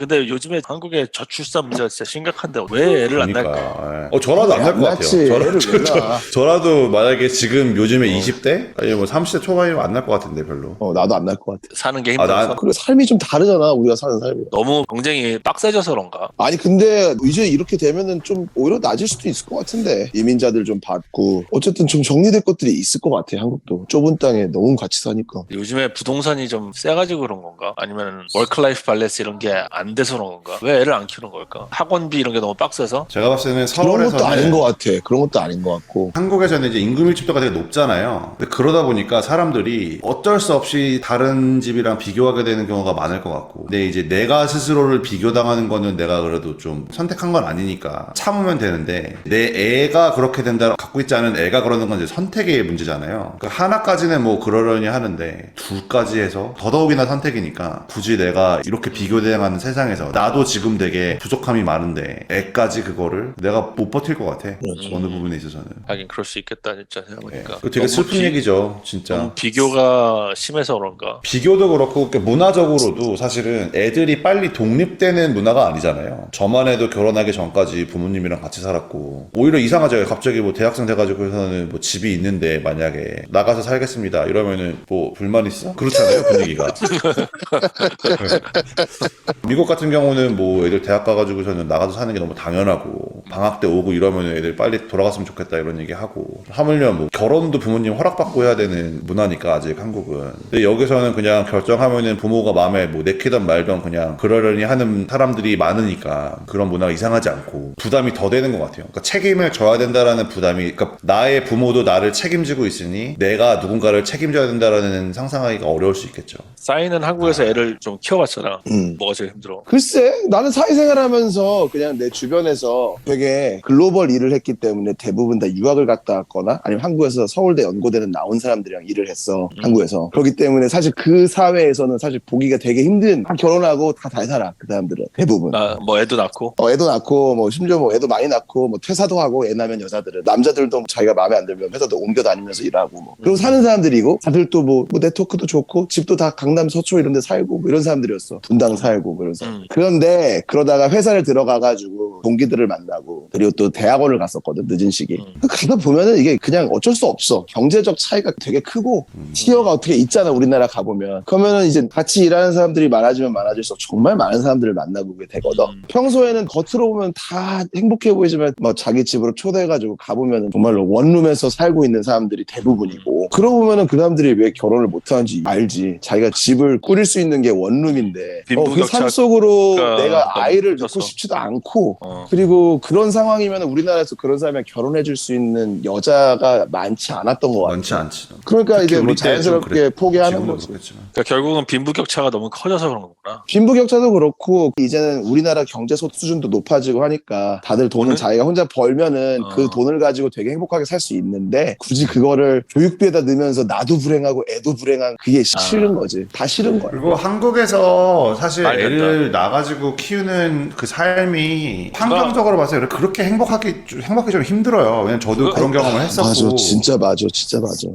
근데 요즘에 한국의 저출산 문제가 진짜 심각한데 왜 애를 안 그러니까. 낳을까? 저라도 안 날 것 같아요. 애를 왜 낳아? 저라도 만약에 지금 요즘에 20대? 아니 뭐 30대 초반이면 안 날 것 같은데 별로. 나도 안 날 것 같아. 사는 게 힘들어서. 그리고 삶이 좀 다르잖아, 우리가 사는 삶이. 너무 경쟁이 빡세져서 그런가? 아니 근데 이제 이렇게 되면은 좀 오히려 낮을 수도 있을 것 같은데, 이민자들 좀 받고 어쨌든 좀 정리될 것들이 있을 것 같아. 한국도 좁은 땅에 너무 같이 사니까. 요즘에 부동산이 좀 세가지고 그런 건가? 아니면 워크라이프 밸런스 이런 게 안 돼서 그런 건가? 왜 애를 안 키우는 걸까? 학원비 이런 게 너무 빡세서? 제가 봤을 때는 그런 것도 서울에서는 아닌 것 같아. 그런 것도 아닌 것 같고. 한국에서는 이제 임금 밀집도가 되게 높잖아요. 근데 그러다 보니까 사람들이 어쩔 수 없이 다른 집이랑 비교하게 되는 경우가 많을 것 같고. 근데 이제 내가 스스로를 비교당하는 거는 내가 그래도 좀 선택한 건 아니니까 참으면 되는데, 내 애가 그렇게 된다, 갖고 있지 않은 애가 그러는 건 이제 선택의 문제잖아요. 그러니까 하나까지는 뭐 그러려니 하는데 둘까지 해서 더더욱이나 선택이니까 굳이 내가 이렇게 비교대응하는 세상에서 나도 지금 되게 부족함이 많은데 애까지 그거를 내가 못 버틸 것 같아. 어느 부분에 있어서는. 하긴 그럴 수 있겠다 진짜 생각해보니까. 그 되게 슬픈 얘기죠, 진짜. 너무 비교가 심해서 그런가? 비교도 그렇고 문화적으로도 사실은 애들이 빨리 독립되는 문화가 아니잖아요. 저만 해도 결혼하기 전까지 부모님이랑 같이 살았고, 오히려 이상하죠. 갑자기 뭐 대학생 돼가지고 해서는 뭐 집이 있는데 만약에 나가서 살겠습니다 이러면은 뭐 불만 있어? 그렇잖아요, 분위기가. 미국 같은 경우는 뭐 애들 대학 가가지고서는 나가서 사는 게 너무 당연하고, 방학 때 오고 이러면 애들 빨리 돌아갔으면 좋겠다 이런 얘기 하고, 하물며 뭐 결혼도 부모님 허락받고 해야 되는 문화니까 아직 한국은. 근데 여기서는 그냥 결정하면은 부모가 마음에 뭐 내키던 말던 그냥 그러려니 하는 사람들이 많으니까 그런 문화가 이상하지 않고 부담이 더 되는 것 같아요. 그러니까 책임을 져야 된다라는 부담이, 그러니까 나의 부모도 나를 책임지고 있으니 내가 누군가를 책임져야 된다라는 상상하기가 어려울 수 있겠죠. 싸이는 한국에서 애를 좀 키워봤잖아. 뭐가 제일 힘들어? 글쎄, 나는 사회생활 하면서 그냥 내 주변에서 되게 글로벌 일을 했기 때문에 대부분 다 유학을 갔다 왔거나 아니면 한국에서 서울대 연고대는 나온 사람들이랑 일을 했어. 한국에서. 그렇기 때문에 사실 그 사회에서는 사실 보기가 되게 힘든, 다 결혼하고 다 잘 살아. 그 사람들은. 대부분. 뭐 애도 낳고? 애도 낳고, 뭐, 심지어 뭐, 애도 많이 낳고, 뭐, 퇴사도 하고, 애 낳으면 여자들은. 남자들도 자기가 마음에 안 들면 회사도 옮겨 다니면서 일하고, 뭐. 그리고 사는 사람들이고, 다들 또 뭐, 네트워크도 좋고, 집도 다 강남 서초 이런 데 살고, 뭐 이런 사람들이었어. 분당 살고, 그래서. 그런데, 그러다가 회사를 들어가가지고, 동기들을 만나고, 그리고 또 대학원을 갔었거든, 늦은 시기. 가다 보면은 이게 그냥 어쩔 수 없어. 경제적 차이가 되게 크고, 티어가 어떻게 있잖아, 우리나라 가보면. 그러면은 이제 같이 일하는 사람들이 많아지면 많아질수록 정말 많은 사람들을 만나보게 되거든. 평소에는 겉으로 보면 다 행복해 보이지만 뭐 자기 집으로 초대해가지고 가보면 정말로 원룸에서 살고 있는 사람들이 대부분이고, 그러고 보면은 그 사람들이 왜 결혼을 못하는지 알지. 자기가 집을 꾸릴 수 있는 게 원룸인데 그 삶 속으로 내가 아이를 낳고 싶지도 않고, 그리고 그런 상황이면 우리나라에서 그런 사람이 결혼해줄 수 있는 여자가 많지 않았던 것 같아. 많지 않지. 그러니까 이제 뭐 자연스럽게 포기하는 거지. 그러니까 결국은 빈부격차가 너무 커져서 그런 거구나. 빈부격차도 그렇고, 이제는 우리나라 경제 수준도 높아지고 하니까 다들 돈은 자기가 혼자 벌면은 그 돈을 가지고 되게 행복하게 살 수 있는데, 굳이 그거를 교육비에다 넣으면서 나도 불행하고 애도 불행한, 그게 싫은 거지. 다 싫은 거야. 그리고 한국에서 사실 애를 낳아가지고 키우는 그 삶이 환경적으로 봤을 때 그렇게 행복하기 좀 힘들어요. 왜냐면 저도 그런 경험을 했었고. 맞아, 진짜 맞아.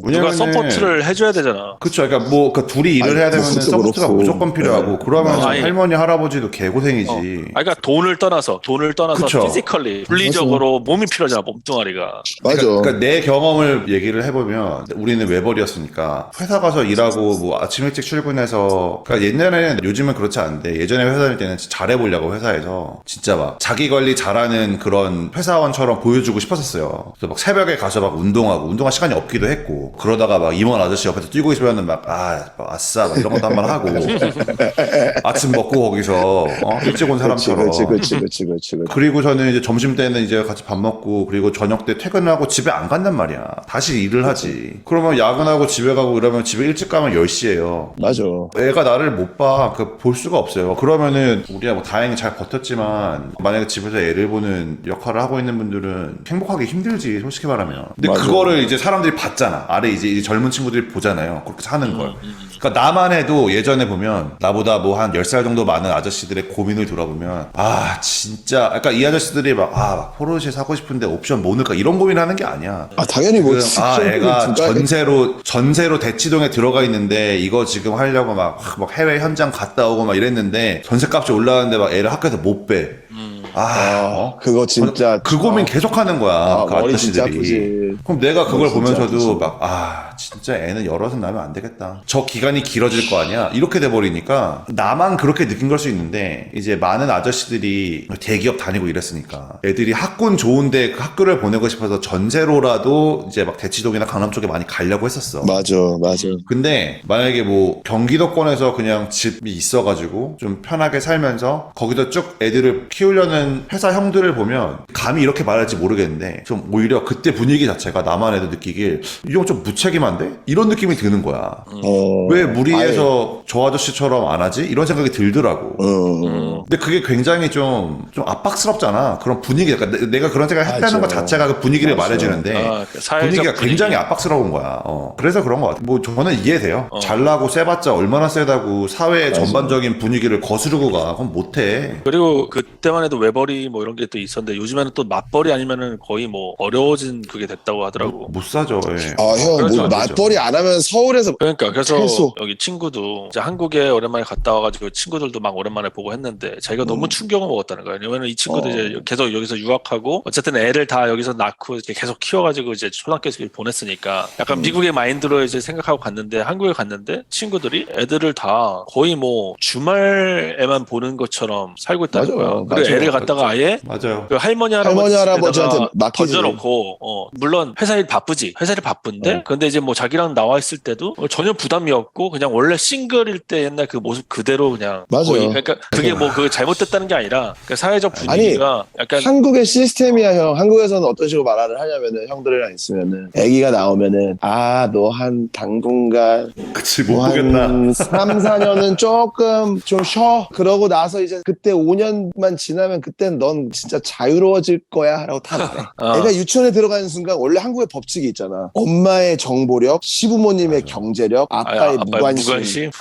누가 서포트를 해줘야 되잖아. 그쵸. 그러니까 뭐 둘이 일을 해야 되면 서포트가 무조건 필요하고, 그러면 할머니 할아버지도 개고생이지. 그러니까 돈을 떠나서 그쵸. 피지컬리 물리적으로 몸이 필요하잖아, 몸뚱아리가. 맞아. 그러니까 내 경험을 얘기를 해보면, 우리는 외벌이었으니까 회사 가서 일하고 뭐 아침 일찍 출근해서, 그러니까 옛날에는, 요즘은 그렇지 않은데 예전에 회사 다닐 때는 잘해보려고 회사에서 진짜 막 자기 관리 잘하는 그런 회사원처럼 보여주고 싶었었어요. 그래서 막 새벽에 가서 막 운동할 시간이 없기도 했고, 그러다가 막 임원 아저씨 옆에서 뛰고 있으면은 막 아싸 막 이런 것도 한 번 하고 아침 먹고 거기서 일찍 온 사람처럼. 그렇지. 그리고 저는 이제 점심 때는 이제 같이 밥 먹고, 그리고 저녁 때 퇴근하고 집에 안 간단 말이야. 다시 일을 하지. 그러면 야근하고 집에 가고 이러면 집에 일찍 가면 10시예요. 맞아. 애가 나를 못 봐. 볼 수가 없어요. 그러면은 우리가 뭐 다행히 잘 버텼지만, 만약에 집에서 애를 보는 역할을 하고 있는 분들은 행복하기 힘들지, 솔직히 말하면. 근데 맞아. 그거를 이제 사람들이 봤잖아. 아래 이제 젊은 친구들이 보잖아요. 그렇게 사는 걸. 그러니까 나만 해도 예전에 보면 나보다 뭐 한 10살 정도 많은 아저씨들의 고민을 들어보면 아 진짜 그러니까 이 아저씨들이 막 포르쉐 사고 싶은데 옵션 뭐 넣을까 이런 고민하는 게 아니야. 당연히 뭐 애가 전세로 대치동에 들어가 있는데 이거 지금 하려고 막 해외 현장 갔다 오고 막 이랬는데 전세값이 올라가는데 막 애를 학교에서 못 빼. 그거 진짜 그 고민 계속 하는 거야. 그 머리 진짜 아저씨들이. 아프지. 그럼 내가 그걸 진짜 보면서도 아프지. 진짜 애는 열어서 나면 안 되겠다. 저 기간이 길어질 거 아니야. 이렇게 돼버리니까 나만 그렇게 느낀 걸 수 있는데 이제 많은 아저씨들이 대기업 다니고 이랬으니까 애들이 학군 좋은데 그 학교를 보내고 싶어서 전세로라도 이제 막 대치동이나 강남 쪽에 많이 가려고 했었어. 맞아. 근데 만약에 뭐 경기도권에서 그냥 집이 있어가지고 좀 편하게 살면서 거기서 쭉 애들을 키우려는 회사 형들을 보면 감히 이렇게 말할지 모르겠는데 좀 오히려 그때 분위기 자체가 나만 해도 느끼길 이 형 좀 무책임한데? 이런 느낌이 드는 거야. 왜 무리해서 저 아저씨처럼 안 하지? 이런 생각이 들더라고. 근데 그게 굉장히 좀 압박스럽잖아. 그런 분위기. 그러니까 내가 그런 생각을 했다는 것 자체가 그 분위기를 말해주는데 분위기가 굉장히 압박스러운 거야. 그래서 그런 것 같아. 뭐 저는 이해돼요. 잘나고 세봤자 얼마나 세다고 사회의 전반적인 분위기를 거스르고 가. 그건 못해. 그리고 그때만 해도 외벌이 뭐 이런 게 또 있었는데 요즘에는 또 맞벌이 아니면은 거의 뭐 어려워진 그게 됐다고 하더라고. 못 사죠. 예. 형, 그렇죠, 뭐 안 맞벌이 안 하면 서울에서 그러니까 그래서 최소. 여기 친구도 이제 한국에 오랜만에 갔다 와가지고 친구들도 막 오랜만에 보고 했는데 자기가 너무 충격을 먹었다는 거예요. 왜냐면 이 친구도 이제 계속 여기서 유학하고 어쨌든 애를 다 여기서 낳고 이렇게 계속 키워가지고 이제 초등학교에서 보냈으니까 약간 미국의 마인드로 이제 생각하고 갔는데 한국에 갔는데 친구들이 애들을 다 거의 뭐 주말에만 보는 것처럼 살고 있다는 거야. 그리고 맞아요. 애를 갖다가 아예 맞아요. 그 할머니 할아버지한테 맡기지. 던져놓고 물론 회사 일 바쁘지. 회사 일 바쁜데 근데 이제 뭐 자기랑 나와 있을 때도 전혀 부담이 없고 그냥 원래 싱글일 때 옛날 그 모습 그대로 그냥 맞아요. 거의 그러니까 그게 뭐 그 잘못됐다는 게 아니라 그 사회적 분위기가 약간 한국의 시스템이야 형. 한국에서는 어떤 식으로 말을 하냐면은 형들이랑 있으면은 아기가 나오면은 너 한 당분간 그치 못 뭐 보겠다. 한 3, 4년은 조금 좀 쉬어. 그러고 나서 이제 그때 5년만 지나면 그땐 넌 진짜 자유로워질 거야 라고 다 말해. 애가 유치원에 들어가는 순간 원래 한국의 법칙이 있잖아. 엄마의 정보력, 시부모님의 경제력, 아빠의 무관심.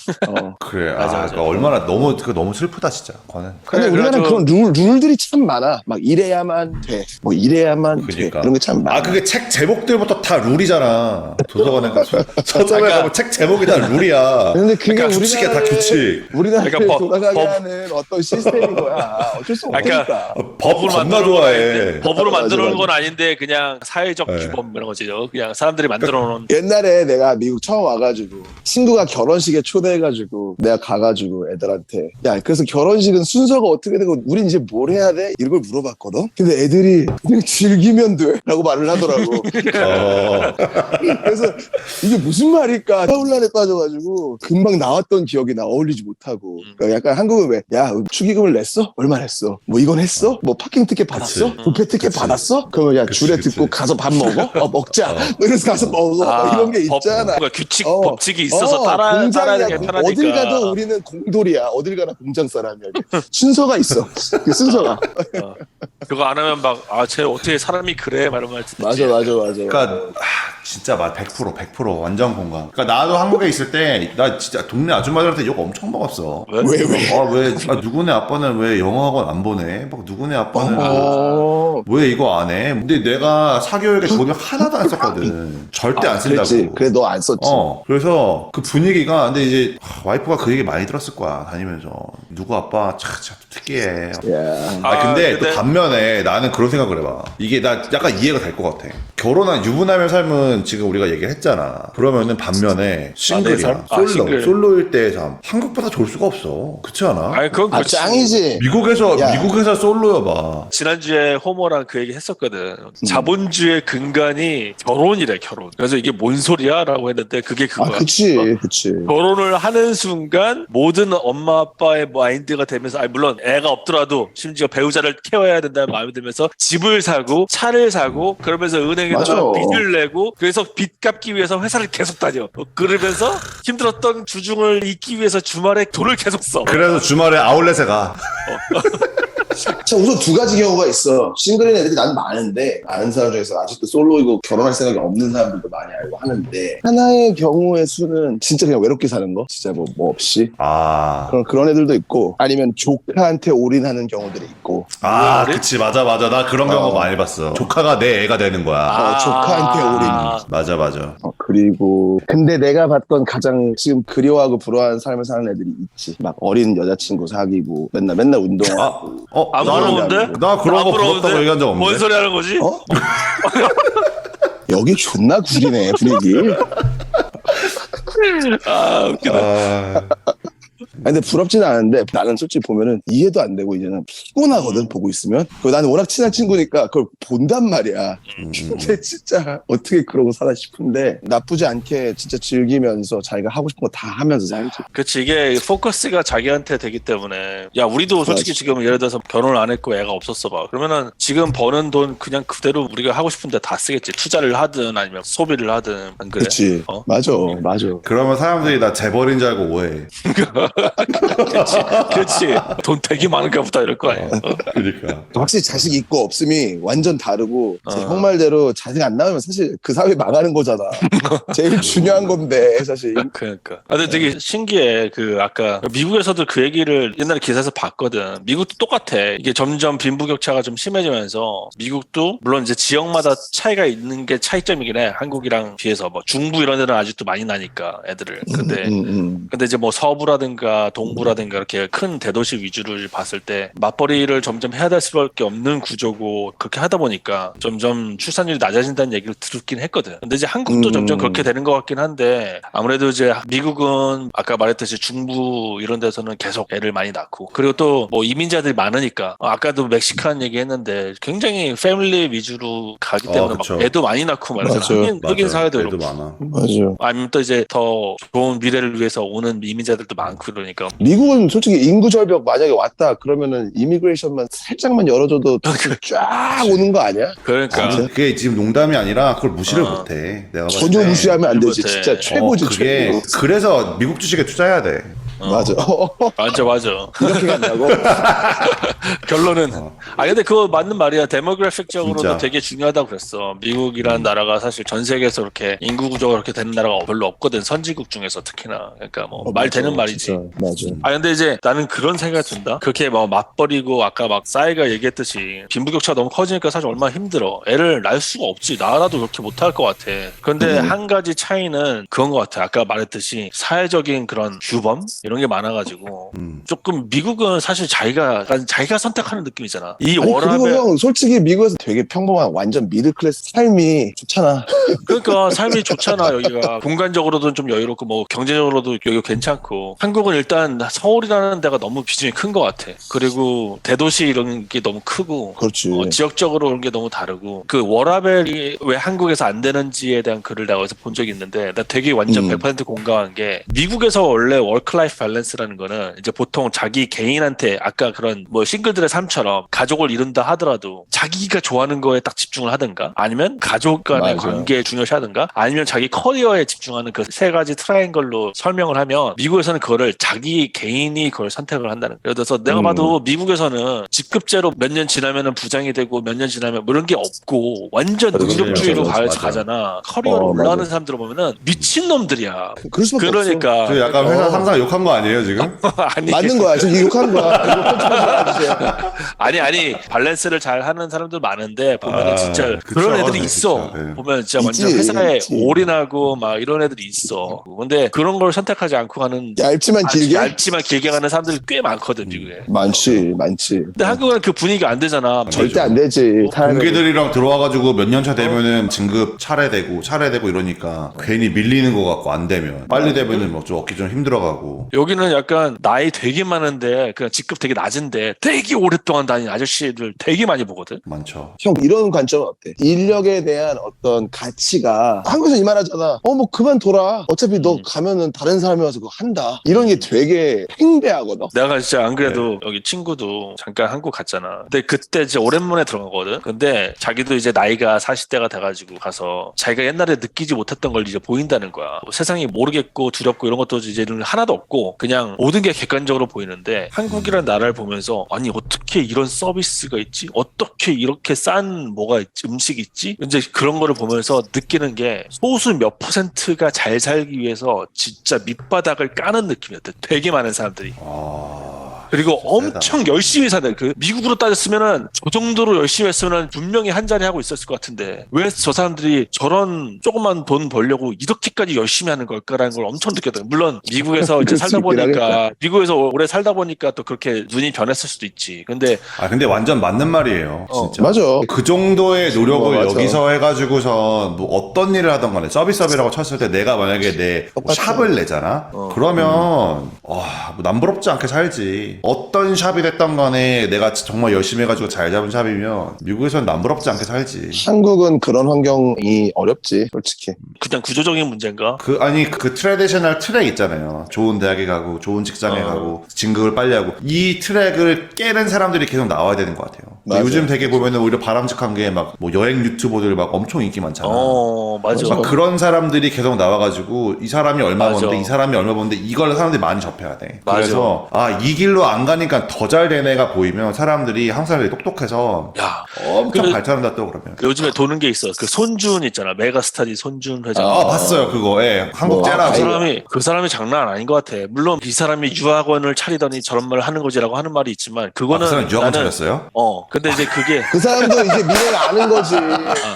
그래. 맞아. 그러니까 얼마나 너무 슬프다 진짜. 그거는. 근데 우리나라는 그런 룰들이 참 많아. 막 이래야만 돼. 뭐 이래야만 돼. 그러니까. 그런 게 참 많아. 그게 책 제목들부터 다 룰이잖아. 도서관에 가서 서점에 가면 책 제목이 다 룰이야. 근데 그게 그러니까 규칙이야, 다 규칙. 우리나라를 그러니까 돌아가게 하는 어떤 시스템인 거야. 어쩔 수 없으니까. 법을 겁나 좋아해. 법으로 만들어 놓은 맞아. 건 아닌데 그냥 사회적 규범 이런 거죠. 그냥 사람들이 만들어 놓은 옛날에 내가 미국 처음 와가지고 친구가 결혼식에 초대해가지고 내가 가가지고 애들한테 그래서 결혼식은 순서가 어떻게 되고 우린 이제 뭘 해야 돼? 이런 걸 물어봤거든. 근데 애들이 그냥 즐기면 돼 라고 말을 하더라고. 그래서 이게 무슨 말일까 혼란에 빠져가지고 금방 나왔던 기억이 나. 어울리지 못하고. 그러니까 약간 한국은 왜 축의금을 냈어? 얼마 냈어? 뭐 이건 했어? 뭐 파킹 티켓 받았어? 뷔페 티켓 받았어? 그러면 줄에 듣고 가서 밥 먹어? 먹자. 이래서 가서 먹어. 이런 게 있잖아. 규칙 법칙이 있어서 따라야 되게 편하니까. 어딜 가도 우리는 공돌이야. 어딜 가나 공장 사람이야. 순서가 있어. 그 순서가. 그거 안 하면 쟤 어떻게 사람이 그래? 막 이런 말 듣지. 맞아. 그러니까 진짜 100% 완전 공감. 그러니까 나도 한국에 있을 때 나 진짜 동네 아줌마들한테 욕 엄청 먹었어. 왜? 왜? 누구네 아빠는 왜 영어학원 안 보내? 막 누구네 아빠는 왜 이거 안 해? 근데 내가 사교육에 돈을 하나도 안 썼거든. 절대 안 쓴다고. 그랬지. 그래 너 안 썼지. 그래서 그 분위기가 근데 이제 와이프가 그 얘기 많이 들었을 거야 다니면서. 누구 아빠 참 특이해. 근데 또 반면에 나는 그런 생각을 해봐. 이게 나 약간 이해가 될 것 같아. 결혼한 유부남의 삶은 지금 우리가 얘기를 했잖아. 그러면은 반면에 싱글이야. 솔로일 때 삶. 한국보다 좋을 수가 없어. 그렇지 않아? 그건 그렇지. 짱이지. 미국에서 솔로여봐. 지난주에 호모랑 그 얘기 했었거든. 자본주의 근간이 결혼이래, 결혼. 그래서 이게 뭔 소리야? 라고 했는데 그게 그거야. 그치. 결혼을 하는 순간 모든 엄마 아빠의 마인드가 되면서 물론 애가 없더라도 심지어 배우자를 케어해야 된다는 마음이 들면서 집을 사고 차를 사고 그러면서 은행에다가 빚을 내고 그래서 빚 갚기 위해서 회사를 계속 다녀. 그러면서 힘들었던 주중을 잊기 위해서 주말에 돈을 계속 써. 그래서 주말에 아울렛에 가. 자, 우선 두 가지 경우가 있어. 싱글인 애들이 난 많은데, 아는 사람 중에서 아직도 솔로이고 결혼할 생각이 없는 사람들도 많이 알고 하는데, 하나의 경우의 수는 진짜 그냥 외롭게 사는 거? 진짜 뭐 없이? 그런 애들도 있고, 아니면 조카한테 올인하는 경우들이 있고. 그치, 맞아. 나 그런 경우 많이 봤어. 조카가 내 애가 되는 거야. 조카한테 올인. 맞아. 그리고, 근데 내가 봤던 가장 지금 그리워하고 부러워하는 삶을 사는 애들이 있지. 막 어린 여자친구 사귀고, 맨날 운동하고. 안 부러운데? 나 그런 거 부럽다고 얘기한 적 없는데. 뭔 소리 하는 거지? 여기 존나 구리네, 분위기. 웃기다. 근데 부럽지는 않은데 나는 솔직히 보면은 이해도 안 되고 이제는 피곤하거든 보고 있으면. 그리고 나는 워낙 친한 친구니까 그걸 본단 말이야. 근데 진짜 어떻게 그러고 살아 싶은데 나쁘지 않게 진짜 즐기면서 자기가 하고 싶은 거 다 하면서 살지. 그치, 이게 포커스가 자기한테 되기 때문에. 야, 우리도 솔직히 지금 예를 들어서 결혼을 안 했고 애가 없었어 봐. 그러면은 지금 버는 돈 그냥 그대로 우리가 하고 싶은데 다 쓰겠지. 투자를 하든 아니면 소비를 하든. 안 그래? 그치. 맞아. 그러면 사람들이 나 재벌인 줄 알고 오해해. 그치. 돈 되게 많은가 보다 이럴 거 아니야. 그러니까. 확실히 자식 있고 없음이 완전 다르고 형 말대로 자식 안 나오면 사실 그 사회 망하는 거잖아. 제일 중요한 건데 사실. 그러니까. 근데 되게 신기해. 아까 미국에서도 그 얘기를 옛날에 기사에서 봤거든. 미국도 똑같아. 이게 점점 빈부격차가 좀 심해지면서 미국도 물론 이제 지역마다 차이가 있는 게 차이점이긴 해. 한국이랑 비해서 뭐 중부 이런 데는 아직도 많이 나니까 애들을. 근데 이제 뭐 서부라든가 동부라든가 이렇게 큰 대도시 위주를 봤을 때 맞벌이를 점점 해야 될 수밖에 없는 구조고 그렇게 하다 보니까 점점 출산율이 낮아진다는 얘기를 듣긴 했거든. 근데 이제 한국도 점점 그렇게 되는 것 같긴 한데 아무래도 이제 미국은 아까 말했듯이 중부 이런 데서는 계속 애를 많이 낳고 그리고 또 뭐 이민자들이 많으니까 아까도 멕시칸 얘기했는데 굉장히 패밀리 위주로 가기 때문에 막 애도 많이 낳고 말이잖아. 흑인 사회도 애도 많아. 맞아. 아니면 또 이제 더 좋은 미래를 위해서 오는 이민자들도 많고 그러니까 미국은 솔직히 인구 절벽 만약에 왔다 그러면은 이미그레이션만 살짝만 열어줘도 쫙 오는 거 아니야? 그러니까 그게 지금 농담이 아니라 그걸 무시를 못해. 내가 봤을 전혀 때. 무시하면 안 되지. 못해. 진짜 최고지. 그게 최고. 그래서 미국 주식에 투자해야 돼. 맞아. 맞아. 이렇게 간다고? 결론은. 근데 그거 맞는 말이야. 데모그래픽적으로도 진짜. 되게 중요하다고 그랬어. 미국이라는 나라가 사실 전 세계에서 그렇게 인구 구조가 그렇게 되는 나라가 별로 없거든. 선진국 중에서 특히나. 그러니까 뭐 말 되는 말이지. 진짜, 맞아. 근데 이제 나는 그런 생각이 든다. 그렇게 뭐 맞벌이고 아까 막 싸이가 얘기했듯이 빈부격차가 너무 커지니까 사실 얼마나 힘들어. 애를 낳을 수가 없지. 나라도 그렇게 못할 것 같아. 그런데 한 가지 차이는 그건 것 같아. 아까 말했듯이 사회적인 그런 규범? 이런 게 많아가지고 조금 미국은 사실 자기가 선택하는 느낌이잖아. 이 아니, 그리고 워라벨 형 솔직히 미국에서 되게 평범한 완전 미들클래스 삶이 좋잖아. 그러니까 삶이 좋잖아. 여기가 공간적으로도 좀 여유롭고 뭐 경제적으로도 여기 괜찮고 한국은 일단 서울이라는 데가 너무 비중이 큰 것 같아. 그리고 대도시 이런 게 너무 크고 그렇지. 지역적으로 그런 게 너무 다르고 그 워라벨이 왜 한국에서 안 되는지에 대한 글을 내가 어디서 본 적이 있는데 나 되게 완전 100% 공감한 게 미국에서 원래 워크라이프 밸런스라는 거는 이제 보통 자기 개인한테 아까 그런 뭐 싱글들의 삶처럼 가족을 이룬다 하더라도 자기가 좋아하는 거에 딱 집중을 하든가 아니면 가족 간의 맞아. 관계에 중요시하든가 아니면 자기 커리어에 집중하는 그 세 가지 트라이앵글로 설명을 하면 미국에서는 그거를 자기 개인이 그걸 선택을 한다는 거예요. 예를 들어서 내가 봐도 미국에서는 직급제로 몇 년 지나면은 부장이 되고 몇 년 지나면 뭐 이런 게 없고 완전 능력주의로 맞아. 가잖아. 커리어로 올라가는 사람들 보면 미친놈들이야. 그럴 수밖에 그러니까 저 약간 회사 상사 욕한 거 아니에요 지금? 아니 맞는 거야. 지금 욕한 거야. 이거 편집하지 말아주세요. 아니 밸런스를 잘 하는 사람들 많은데 보면은 진짜 그쵸. 그런 애들이 있어. 그쵸. 네. 보면 진짜 완전 있지, 회사에 있지. 올인하고 막 이런 애들이 있어. 근데 그런 걸 선택하지 않고 가는 얇지만 길게? 얇지만 길게 가는 사람들이 꽤 많거든 미국에. 많지. 근데 한국은 그 분위기가 안 되잖아. 절대 안 되지. 동기들이랑 들어와가지고 몇 년 차 되면은 진급 차례되고 이러니까 괜히 밀리는 거 같고 안 되면 빨리 되면은 뭐 좀 얻기 좀 힘들어가고. 여기는 약간 나이 되게 많은데 그냥 직급 되게 낮은데 되게 오랫동안 다닌 아저씨들 되게 많이 보거든. 많죠. 형 이런 관점은 어때? 인력에 대한 어떤 가치가 한국에서 이 말 하잖아. 뭐 그만둬라. 어차피 너 가면은 다른 사람이 와서 그거 한다. 이런 게 되게 팽배하거든. 내가 진짜 안 그래도 여기 친구도 잠깐 한국 갔잖아. 근데 그때 이제 오랜만에 들어가거든. 근데 자기도 이제 나이가 40대가 돼가지고 가서 자기가 옛날에 느끼지 못했던 걸 이제 보인다는 거야. 뭐 세상이 모르겠고 두렵고 이런 것도 이제는 하나도 없고 없고 그냥 모든 게 객관적으로 보이는데 한국이라는 나라를 보면서 아니 어떻게 이런 서비스가 있지? 어떻게 이렇게 싼 뭐가 있지? 음식이 있지? 이제 그런 거를 보면서 느끼는 게 소수 몇 %가 잘 살기 위해서 진짜 밑바닥을 까는 느낌이었대. 되게 많은 사람들이. 그리고 엄청 열심히 사는 그 미국으로 따졌으면은 저 정도로 열심히 했으면은 분명히 한 자리 하고 있었을 것 같은데 왜 저 사람들이 저런 조그만 돈 벌려고 이렇게까지 열심히 하는 걸까라는 걸 엄청 느꼈다. 물론 미국에서 이제 살다 보니까 미국에서 오래 살다 보니까 또 그렇게 눈이 변했을 수도 있지. 근데 근데 완전 맞는 말이에요. 진짜. 맞아. 그 정도의 노력을 맞아. 여기서 해가지고서 뭐 어떤 일을 하던 간에 서비스업이라고 쳤을 때 내가 만약에 내 샵을 내잖아. 그러면 뭐 남부럽지 않게 살지. 어떤 샵이 됐던 간에 내가 정말 열심히 해가지고 잘 잡은 샵이면 미국에서는 남부럽지 않게 살지. 한국은 그런 환경이 어렵지, 솔직히. 그냥 구조적인 문제인가? 그 트레디셔널 트랙 있잖아요. 좋은 대학에 가고 좋은 직장에 가고 진급을 빨리 하고 이 트랙을 깨는 사람들이 계속 나와야 되는 것 같아요. 맞아요. 요즘 되게 보면은 오히려 바람직한 게 막 뭐 여행 유튜버들 막 엄청 인기 많잖아. 맞아. 막 그런 사람들이 계속 나와가지고 이 사람이 얼마 맞아. 버는데 이 사람이 얼마 버는데 이걸 사람들이 많이 접해야 돼. 맞아. 그래서 이 길로 안 가니까 더 잘 된 애가 보이면 사람들이 한국 사람들이 똑똑해서 야, 엄청 발전한다 또 그러면. 요즘에 도는 게 있어. 그 손준 있잖아. 메가스타디 손준 회장. 봤어요 그거. 예. 한국 째라. 그 사람이 장난 아닌 것 같아. 물론 이 사람이 유학원을 차리더니 저런 말을 하는 거지라고 하는 말이 있지만 그거는 그 사람 유학원 차렸어요? 근데 이제 그게 그 사람도 이제 미래를 아는 거지.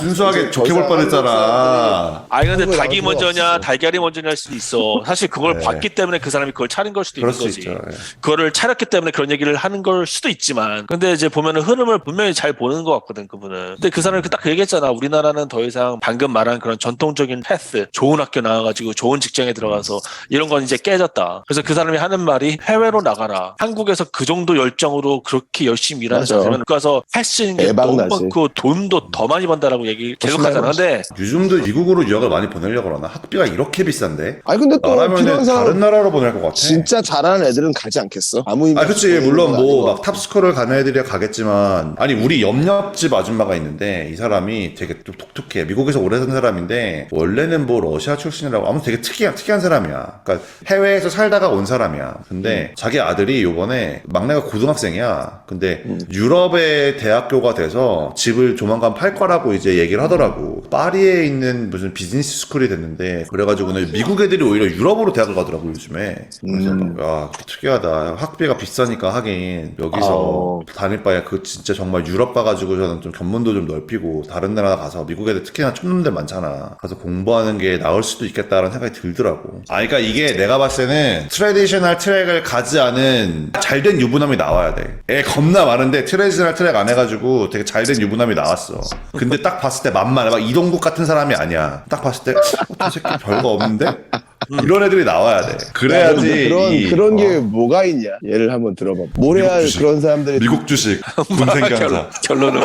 순수하게 좋게 볼 뻔했잖아. 근데 닭이 나올 수가 먼저냐 없어. 달걀이 먼저냐일 수도 있어. 사실 그걸 네. 봤기 때문에 그 사람이 그걸 차린 걸 수도 그럴 있는 수 거지. 있죠. 예. 그거를 차렸기 때문에 그런 얘기를 하는 걸 수도 있지만 근데 이제 보면은 흐름을 분명히 잘 보는 것 같거든 그분은. 근데 그 사람이 딱 그 얘기했잖아. 우리나라는 더 이상 방금 말한 그런 전통적인 패스 좋은 학교 나와가지고 좋은 직장에 들어가서 이런 건 이제 깨졌다. 그래서 그 사람이 하는 말이 해외로 나가라. 한국에서 그 정도 열정으로 그렇게 열심히 일하는 맞아. 사람은 가서 할 수 있는 게 너무 대박나지. 많고 돈도 더 많이 번다라고 얘기 계속 하잖아. 근데 요즘도 미국으로 유학을 많이 보내려고 그러나 학비가 이렇게 비싼데 아니 근데 또 필요한 나라면 사람 다른 나라로 보낼 것 같아. 진짜 잘하는 애들은 가지 않겠어? 아무 의미 그치. 없는 물론 건 아닌 것 뭐 막 같아. 탑스쿨을 가는 애들이야 가겠지만 우리 옆집 아줌마가 있는데 이 사람이 되게 좀 독특해. 미국에서 오래 산 사람인데 원래는 뭐 러시아 출신이라고 아무튼 되게 특이한 사람이야. 그러니까 해외에서 살다가 온 사람이야. 근데 자기 아들이 요번에 막내가 고등학생이야. 근데 유럽의 대학교가 돼서 집을 조만간 팔 거라고 이제 얘기를 하더라고. 파리에 있는 무슨 비즈니스 스쿨이 됐는데 그래가지고는 미국 애들이 오히려 유럽으로 대학을 가더라고 요즘에. 그래서 특이하다. 학비가 비싸니까 하긴 여기서 다닐 바에 그 진짜 정말 유럽 가가지고서는 좀 견문도 좀 넓히고 다른 나라 가서 미국 애들 특히나 촌놈들 많잖아. 가서 공부하는 게 나을 수도 있겠다라는 생각이 들더라고. 그러니까 이게 내가 봤을 때는 트레디셔널 트랙을 가지 않은 잘된 유부남이 나와야 돼. 애 겁나 많은데 트레디셔널 트랙 안 해가지고 되게 잘된 유부남이 나왔어. 근데 딱 봤을 때 만만해. 막 이동국 같은 사람이 아니야. 딱 봤을 때 저 새끼 별거 없는데? 이런 애들이 나와야 돼. 그래야지. 그런 게 뭐가 있냐? 예를 한번 들어봐. 뭘 해야 그런 사람들이 미국 주식 돈생강사. 결론은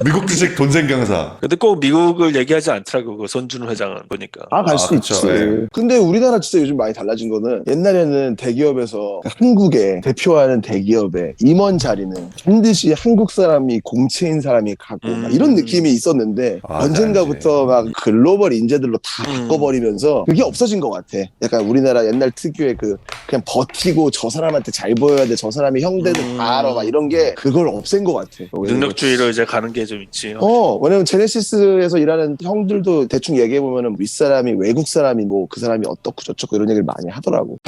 미국 주식 돈생강사. 근데 꼭 미국을 얘기하지 않더라고 그 손준 회장은 보니까. 갈 수 그쵸, 있지. 예. 근데 우리나라 진짜 요즘 많이 달라진 거는 옛날에는 대기업에서 한국에 대표하는 대기업의 임원 자리는 반드시 한국 사람이 공채인 사람이 가고 막 이런 느낌이 있었는데 언젠가부터 막 글로벌 인재들로 다 바꿔버리면서 그게 없어진 것 같아. 약간 우리나라 옛날 특유의 그냥 버티고 저 사람한테 잘 보여야 돼. 저 사람이 형대들 다 알아. 막 이런 게 그걸 없앤 것 같아. 능력주의로 이제 가는 게 좀 있지. 왜냐면 제네시스에서 일하는 형들도 대충 얘기해보면은 윗사람이 외국 사람이 뭐 그 사람이 어떻고 저쩌고 이런 얘기를 많이 하더라고.